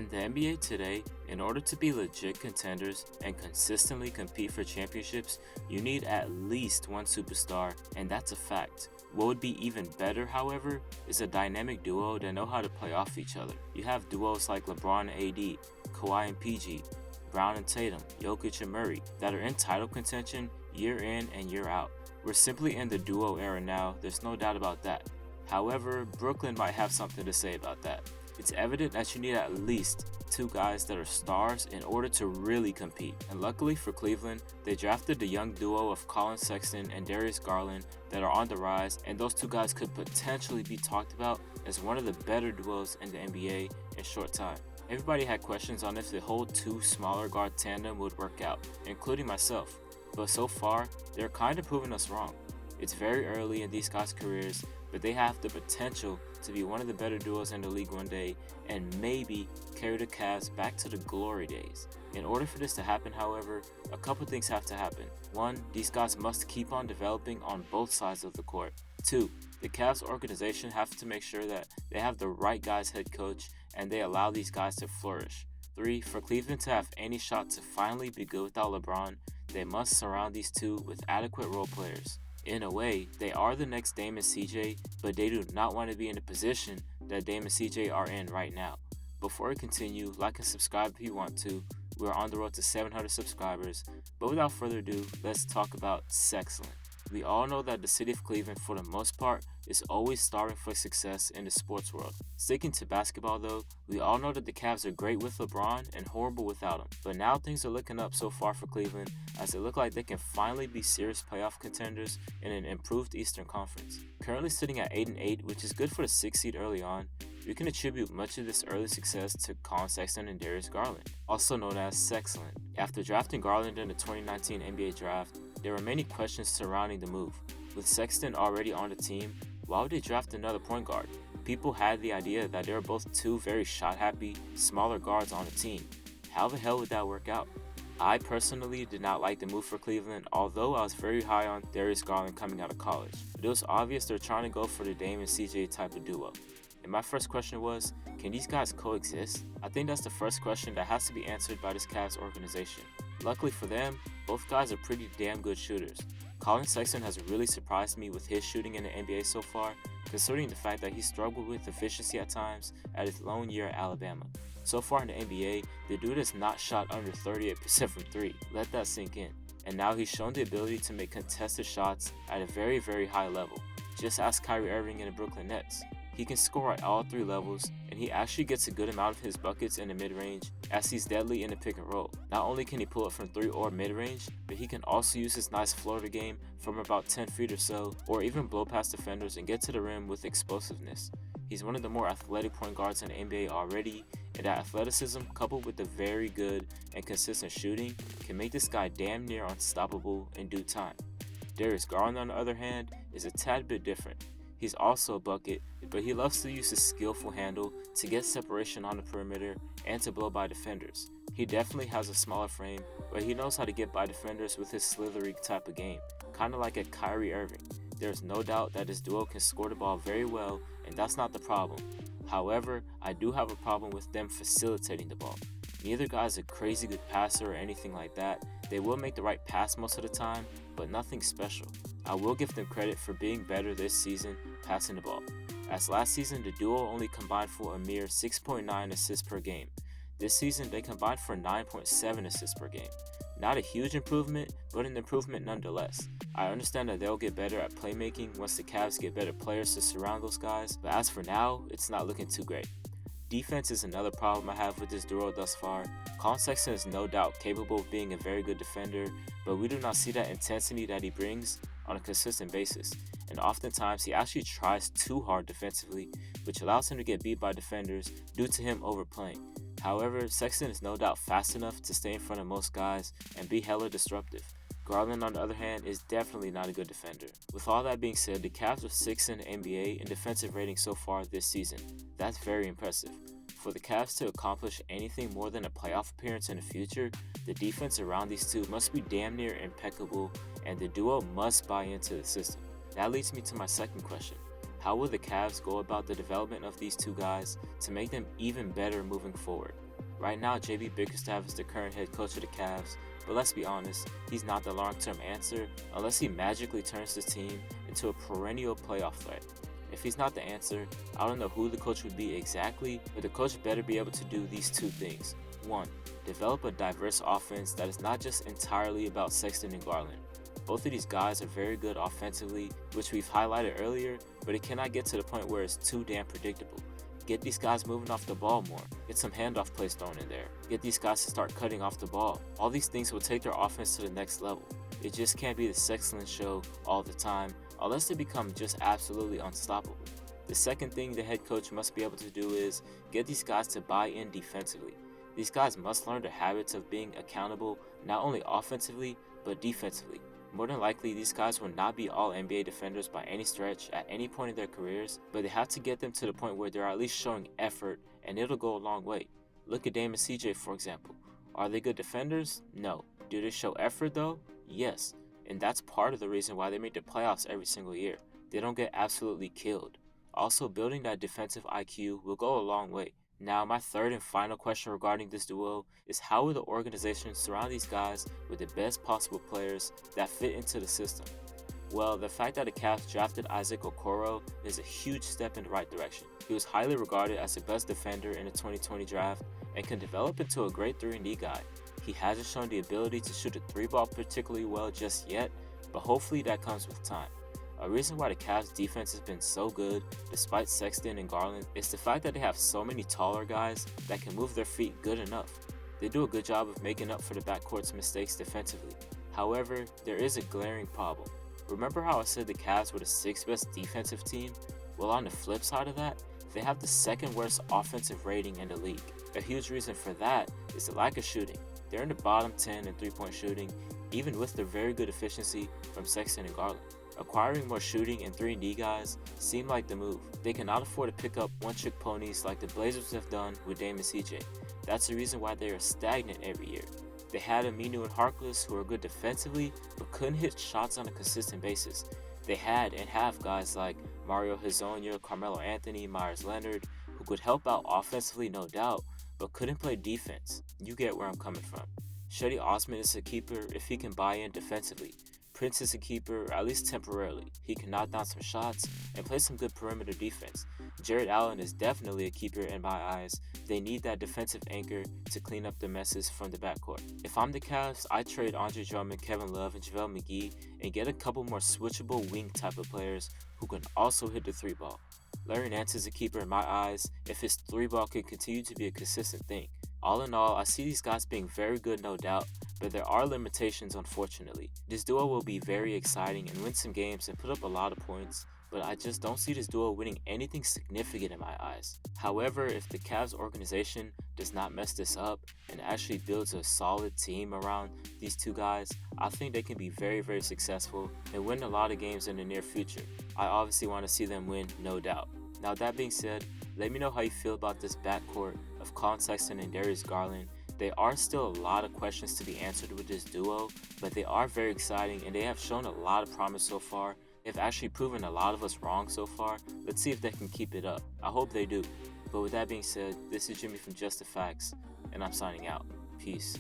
In the NBA today, in order to be legit contenders and consistently compete for championships, you need at least one superstar, and that's a fact. What would be even better, however, is a dynamic duo that know how to play off each other. You have duos like LeBron and AD, Kawhi and PG, Brown and Tatum, Jokic and Murray, that are in title contention year in and year out. We're simply in the duo era now, there's no doubt about that. However, Brooklyn might have something to say about that. It's evident that you need at least two guys that are stars in order to really compete. And luckily for Cleveland, they drafted the young duo of Collin Sexton and Darius Garland that are on the rise, and those two guys could potentially be talked about as one of the better duos in the NBA in short time. Everybody had questions on if the whole two smaller guard tandem would work out, including myself, but so far, they're kind of proving us wrong. It's very early in these guys' careers, but they have the potential to be one of the better duos in the league one day and maybe carry the Cavs back to the glory days. In order for this to happen, however, a couple things have to happen. One, these guys must keep on developing on both sides of the court. Two, the Cavs organization have to make sure that they have the right guys head coach and they allow these guys to flourish. Three, for Cleveland to have any shot to finally be good without LeBron, they must surround these two with adequate role players. In a way, they are the next Dame and CJ, but they do not want to be in the position that Dame and CJ are in right now. Before we continue, like and subscribe if you want to. We are on the road to 700 subscribers, but without further ado, let's talk about Sexton. We all know that the city of Cleveland, for the most part, is always starving for success in the sports world. Sticking to basketball though, we all know that the Cavs are great with LeBron and horrible without him. But now things are looking up so far for Cleveland, as it looks like they can finally be serious playoff contenders in an improved Eastern Conference. Currently sitting at 8-8, which is good for the 6th seed early on, we can attribute much of this early success to Collin Sexton and Darius Garland, also known as Sexton. After drafting Garland in the 2019 NBA draft, there were many questions surrounding the move. With Sexton already on the team, why would they draft another point guard? People had the idea that they were both two very shot-happy, smaller guards on the team. How the hell would that work out? I personally did not like the move for Cleveland, although I was very high on Darius Garland coming out of college. But it was obvious they're trying to go for the Dame and CJ type of duo. And my first question was, can these guys coexist? I think that's the first question that has to be answered by this Cavs organization. Luckily for them, both guys are pretty damn good shooters. Collin Sexton has really surprised me with his shooting in the NBA so far, considering the fact that he struggled with efficiency at times at his lone year at Alabama. So far in the NBA, the dude has not shot under 38% from 3. Let that sink in. And now he's shown the ability to make contested shots at a very, very high level. Just ask Kyrie Irving and the Brooklyn Nets. He can score at all three levels, and he actually gets a good amount of his buckets in the mid-range, as he's deadly in the pick and roll. Not only can he pull it from 3 or mid-range, but he can also use his nice floater game from about 10 feet or so, or even blow past defenders and get to the rim with explosiveness. He's one of the more athletic point guards in the NBA already, and that athleticism coupled with the very good and consistent shooting can make this guy damn near unstoppable in due time. Darius Garland, on the other hand, is a tad bit different. He's also a bucket, but he loves to use his skillful handle to get separation on the perimeter and to blow by defenders. He definitely has a smaller frame, but he knows how to get by defenders with his slithery type of game, kinda like a Kyrie Irving. There's no doubt that this duo can score the ball very well, and that's not the problem. However, I do have a problem with them facilitating the ball. Neither guy is a crazy good passer or anything like that. They will make the right pass most of the time, but nothing special. I will give them credit for being better this season passing the ball, as last season the duo only combined for a mere 6.9 assists per game. This season they combined for 9.7 assists per game. Not a huge improvement, but an improvement nonetheless. I understand that they'll get better at playmaking once the Cavs get better players to surround those guys, but as for now, it's not looking too great. Defense is another problem I have with this duo thus far. Collin Sexton is no doubt capable of being a very good defender, but we do not see that intensity that he brings on a consistent basis, and oftentimes he actually tries too hard defensively, which allows him to get beat by defenders due to him overplaying. However, Sexton is no doubt fast enough to stay in front of most guys and be hella disruptive. Garland, on the other hand, is definitely not a good defender. With all that being said, the Cavs are 6th in the NBA in defensive rating so far this season. That's very impressive. For the Cavs to accomplish anything more than a playoff appearance in the future, the defense around these two must be damn near impeccable, and the duo must buy into the system. That leads me to my second question. How will the Cavs go about the development of these two guys to make them even better moving forward? Right now, JB Bickerstaff is the current head coach of the Cavs, but let's be honest, he's not the long-term answer unless he magically turns his team into a perennial playoff threat. If he's not the answer, I don't know who the coach would be exactly, but the coach better be able to do these two things. 1. Develop a diverse offense that is not just entirely about Sexton and Garland. Both of these guys are very good offensively, which we've highlighted earlier, but it cannot get to the point where it's too damn predictable. Get these guys moving off the ball more. Get some handoff plays thrown in there. Get these guys to start cutting off the ball. All these things will take their offense to the next level. It just can't be the Sexton show all the time, unless they become just absolutely unstoppable. The second thing the head coach must be able to do is get these guys to buy in defensively. These guys must learn the habits of being accountable not only offensively, but defensively. More than likely, these guys will not be all NBA defenders by any stretch at any point in their careers, but they have to get them to the point where they're at least showing effort, and it'll go a long way. Look at Dame and CJ, for example. Are they good defenders? No. Do they show effort though? Yes. And that's part of the reason why they make the playoffs every single year. They don't get absolutely killed. Also, building that defensive IQ will go a long way. Now, my third and final question regarding this duo is how will the organization surround these guys with the best possible players that fit into the system? Well, the fact that the Cavs drafted Isaac Okoro is a huge step in the right direction. He was highly regarded as the best defender in the 2020 draft and can develop into a great 3-and-D guy. He hasn't shown the ability to shoot a 3-ball particularly well just yet, but hopefully that comes with time. A reason why the Cavs defense has been so good, despite Sexton and Garland, is the fact that they have so many taller guys that can move their feet good enough. They do a good job of making up for the backcourt's mistakes defensively. However, there is a glaring problem. Remember how I said the Cavs were the 6th best defensive team? Well, on the flip side of that, they have the 2nd worst offensive rating in the league. A huge reason for that is the lack of shooting. They're in the bottom 10 in 3-point shooting, even with their very good efficiency from Sexton and Garland. Acquiring more shooting and 3-and-D guys seem like the move. They cannot afford to pick up one-trick ponies like the Blazers have done with Dame and CJ. That's the reason why they are stagnant every year. They had Aminu and Harkless who are good defensively but couldn't hit shots on a consistent basis. They had and have guys like Mario Hezonja, Carmelo Anthony, Myers Leonard who could help out offensively no doubt, but couldn't play defense. You get where I'm coming from. Cedi Osman is a keeper if he can buy in defensively. Prince is a keeper, at least temporarily. He can knock down some shots and play some good perimeter defense. Jarrett Allen is definitely a keeper in my eyes. They need that defensive anchor to clean up the messes from the backcourt. If I'm the Cavs, I trade Andre Drummond, Kevin Love, and JaVale McGee and get a couple more switchable wing type of players who can also hit the 3-ball. Larry Nance is a keeper in my eyes if his 3-ball can continue to be a consistent thing. All in all, I see these guys being very good no doubt, but there are limitations unfortunately. This duo will be very exciting and win some games and put up a lot of points, but I just don't see this duo winning anything significant in my eyes. However, if the Cavs organization does not mess this up and actually builds a solid team around these two guys, I think they can be very, very successful and win a lot of games in the near future. I obviously want to see them win, no doubt. Now that being said, let me know how you feel about this backcourt of Collin Sexton and Darius Garland. There are still a lot of questions to be answered with this duo, but they are very exciting and they have shown a lot of promise so far. They've actually proven a lot of us wrong so far. Let's see if they can keep it up. I hope they do. But with that being said, this is Jimmy from Just the Facts, and I'm signing out. Peace.